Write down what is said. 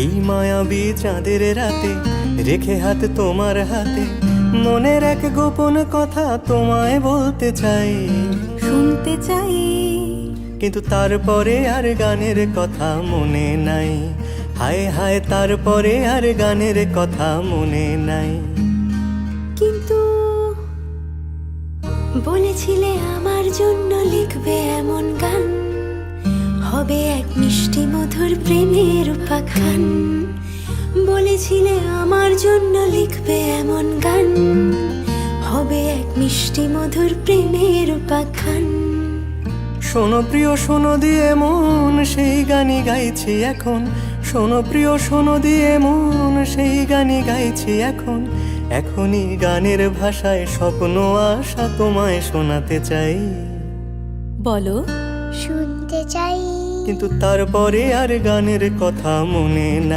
এই মায়াবী চাঁদের রাতে রেখে হাত তোমার হাতে মনের এক গোপন কথা তোমায় বলতে চাই, শুনতে চাই। কিন্তু তারপরে আর গানের কথা মনে নাই। হায় হায়, তারপরে আর গানের কথা মনে নাই। কিন্তু বলেছিলে আমার জন্য লিখবে এমন গান, হবে এক মিষ্টি মধুর প্রেমের উপাখ্যান। বলেছিলে আমার জন্য লিখবে এমন গান, হবে এক মিষ্টি মধুর প্রেমের উপাখ্যান। শোনো প্রিয়, শোনো দিয়ে মন সেই গানই গাইছি এখন। শোনো প্রিয়, শোনো দিয়ে মন সেই গানই গাইছি এখন। এখনই গানের ভাষায় স্বপ্ন আশা তোমায় শোনাতে চাই, বলো। শুনতে চাই। কিন্তু তারপরে আর গানের কথা মনে নাই।